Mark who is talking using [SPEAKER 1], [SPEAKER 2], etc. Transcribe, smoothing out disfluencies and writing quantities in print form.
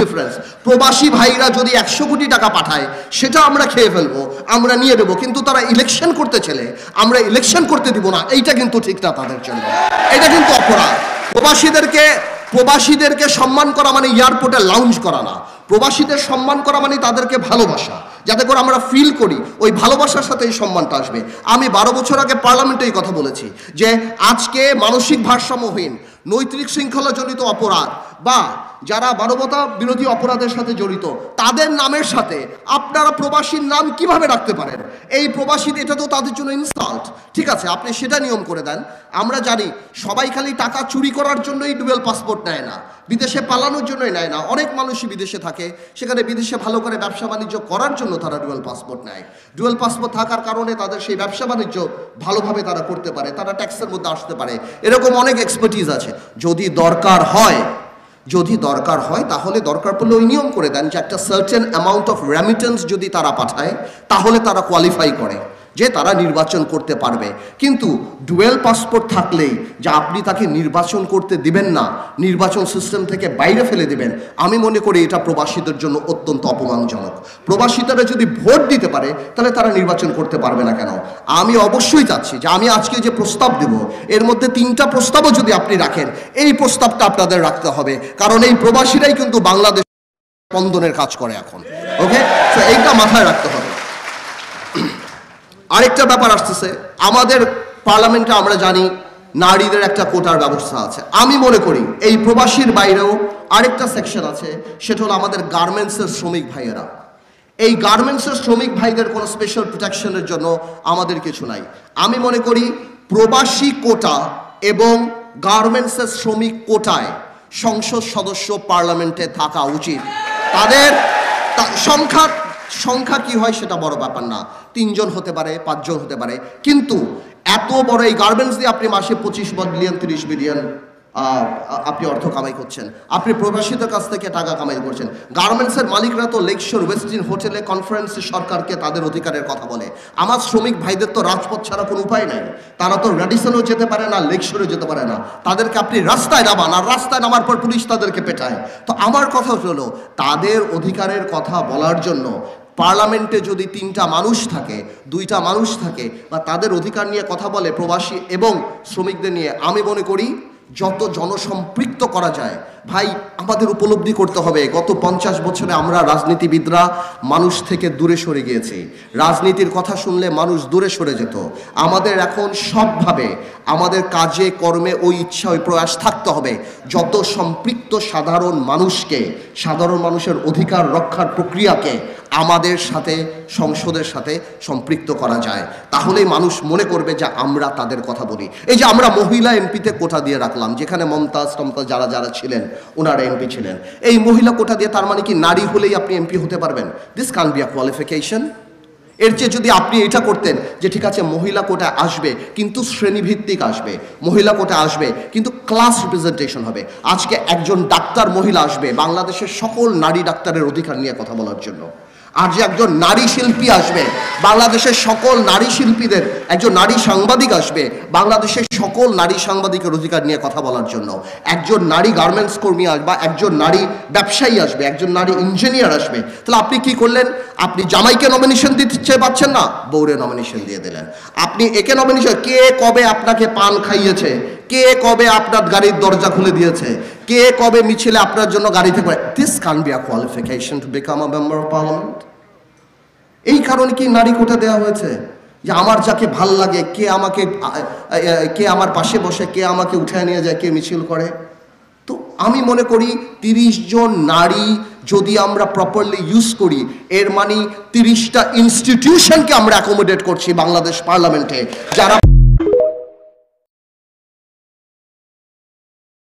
[SPEAKER 1] Difference. প্রবাসী ভাইরা যদি 100 কোটি টাকা পাঠায় সেটা আমরা খেয়ে ফেলবো, আমরা নিয়ে দেবো, কিন্তু তারা ইলেকশন করতে চলে আমরা ইলেকশন করতে দিব না, এইটা কিন্তু ঠিক না তাদের জন্য, এটা কিন্তু অপরাধ। প্রবাসীদেরকে সম্মান করা মানে এয়ারপোর্টে লাউঞ্জ করা না, প্রবাসীদের সম্মান করা মানে তাদেরকে ভালোবাসা, যাতে করে আমরা ফিল করি ওই ভালোবাসার সাথে এই সম্মানটা আসবে। আমি 12 বছর আগে পার্লামেন্টে এই কথা বলেছি যে আজকে মানসিক ভারসাম্যহীন, নৈতিক শৃঙ্খলাজনিত অপরাধ বা যারা মানবতা বিরোধী অপরাধের সাথে জড়িত তাদের নামের সাথে আপনারা প্রবাসীর নাম কিভাবে রাখতে পারেন? এই প্রবাসী, এটা তো তাদের জন্য ইনসাল্ট। ঠিক আছে, আপনি সেটা নিয়ম করে দেন। আমরা জানি সবাই খালি টাকা চুরি করার জন্যই ডুয়েল পাসপোর্ট নেয় না, বিদেশে পালানোর জন্যই নেয় না। অনেক মানুষই বিদেশে থাকে, সেখানে বিদেশে ভালো করে ব্যবসা বাণিজ্য করার জন্য তারা ডুয়েল পাসপোর্ট নেয়। ডুয়েল পাসপোর্ট থাকার কারণে তাদের সেই ব্যবসা বাণিজ্য ভালোভাবে তারা করতে পারে, তারা ট্যাক্সের মধ্যে আসতে পারে, এরকম অনেক এক্সপার্টিজ আছে। যদি দরকার হয় তাহলে দরকার পড়লে ওই নিয়ম করে দেন যে একটা সার্টেন অ্যামাউন্ট অফ রেমিটেন্স যদি তারা পাঠায় তাহলে তারা কোয়ালিফাই করে যে তারা নির্বাচন করতে পারবে। কিন্তু ডুয়েল পাসপোর্ট থাকলেই যে আপনি তাকে নির্বাচন করতে দিবেন না, নির্বাচন সিস্টেম থেকে বাইরে ফেলে দিবেন, আমি মনে করি এটা প্রবাসীদের জন্য অত্যন্ত অপমানজনক। প্রবাসীরা যদি ভোট দিতে পারে তাহলে তারা নির্বাচন করতে পারবে না কেন? আমি অবশ্যই চাচ্ছি যে আমি আজকে যে প্রস্তাব দেব এর মধ্যে 3টা প্রস্তাবও যদি আপনি রাখেন, এই প্রস্তাবটা আপনাদের রাখতে হবে, কারণ এই প্রবাসীরাই কিন্তু বাংলাদেশ স্পন্দনের কাজ করে এখন। ওকে, তো এইটা মাথায় রাখতে হবে। আরেকটা ব্যাপার আসতেছে, আমাদের পার্লামেন্টে আমরা জানি নারীদের একটা কোটার ব্যবস্থা আছে। আমি মনে করি এই প্রবাসীর বাইরেও আরেকটা সেকশন আছে, সেটা হলো আমাদের গার্মেন্টসের শ্রমিক ভাইয়েরা। এই গার্মেন্টসের শ্রমিক ভাইদের কোনো স্পেশাল প্রোটেকশনের জন্য আমাদের কিছু নাই। আমি মনে করি প্রবাসী কোটা এবং গার্মেন্টসের শ্রমিক কোটায় সংসদ সদস্য পার্লামেন্টে থাকা উচিত। তাদের সংখ্যা কি হয় সেটা বড় ব্যাপার না, 3 জন হতে পারে, 5 জন হতে পারে, কিন্তু এত বড় এই গার্মেন্টস দিয়ে আপনি মাসে 25 বিলিয়ন 30 বিলিয়ন আপনি অর্থ কামাই করছেন, আপনি প্রবাসীদের কাছ থেকে টাকা কামাই করছেন। গার্মেন্টসের মালিকরা তো লেকশোর ওয়েস্টিন হোটেলে কনফারেন্সে সরকারকে তাদের অধিকারের কথা বলে। আমার শ্রমিক ভাইদের তো রাজপথ ছাড়া কোনো উপায় নাই, তারা তো রেডিসনও যেতে পারে না, লেকশোরে যেতে পারে না, তাদেরকে আপনি রাস্তায় নামান, আর রাস্তায় নামার পর পুলিশ তাদেরকে পেটায়। তো আমার কথা হলো তাদের অধিকারের কথা বলার জন্য পার্লামেন্টে যদি 3টা মানুষ থাকে, 2টা মানুষ থাকে বা তাদের অধিকার নিয়ে কথা বলে প্রবাসী এবং শ্রমিকদের নিয়ে, আমি মনে করি যত জনসম্পৃক্ত করা যায়। ভাই, আমাদের উপলব্ধি করতে হবে গত 50 বছরে আমরা রাজনীতিবিদরা মানুষ থেকে দূরে সরে গিয়েছি। রাজনীতির কথা শুনলে মানুষ দূরে সরে যেত। আমাদের এখন সবভাবে আমাদের কাজে কর্মে ওই ইচ্ছা, ওই প্রয়াস থাকতে হবে যত সম্পৃক্ত সাধারণ মানুষকে, সাধারণ মানুষের অধিকার রক্ষার প্রক্রিয়াকে আমাদের সাথে, সংসদের সাথে সম্পৃক্ত করা যায়। তাহলেই মানুষ মনে করবে যে আমরা তাদের কথা বলি। এই যে আমরা মহিলা এমপিতে কোটা দিয়ে রাখলাম, যেখানে মমতাজ যারা ছিলেন ওনারা এমপি ছিলেন, এই মহিলা কোটা দিয়ে তার মানে কি নারী হলেই আপনি এমপি হতে পারবেন? This can be a qualification. এর চেয়ে যদি আপনি এটা করতেন যে ঠিক আছে মহিলা কোটা আসবে কিন্তু শ্রেণীভিত্তিক আসবে, মহিলা কোটা আসবে কিন্তু ক্লাস রিপ্রেজেন্টেশন হবে। আজকে একজন ডাক্তার মহিলা আসবে বাংলাদেশের সকল নারী ডাক্তারের অধিকার নিয়ে কথা বলার জন্য, আর যে একজন নারী শিল্পী আসবে বাংলাদেশের সকল নারী শিল্পীদের, একজন নারী সাংবাদিক আসবে বাংলাদেশের সকল নারী সাংবাদিকের অধিকার নিয়ে কথা বলার জন্য, একজন নারী গার্মেন্টস কর্মী আসবে, একজন নারী ব্যবসায়ী আসবে, একজন নারী ইঞ্জিনিয়ার আসবে। তাহলে আপনি কি করলেন? আপনি জামাইকে নমিনেশন দিতে পাচ্ছেন না, বউরে নমিনেশন দিয়ে দিলেন। আপনি একে নমিনেশন, কে কবে আপনাকে পান খাইয়েছে, কে কবে আপনার গাড়ির দরজা খুলে দিয়েছে, কে কবে মিছিলে আপনার জন্য গাড়ি থেকে, this can be a qualification to become a member of parliament. এই কারণে কি নারী কোটা দেওয়া হয়েছে যে আমার যাকে ভাল লাগে, কে আমার পাশে বসে, কে আমাকে উঠায় নিয়ে যায়, কে মিছিল করে। তো আমি মনে করি 30 জন নারী যদি আমরা প্রপারলি ইউজ করি, এর মানে 30টা ইনস্টিটিউশনকে আমরা অ্যাকোমোডেট করছি বাংলাদেশ পার্লামেন্টে, যারা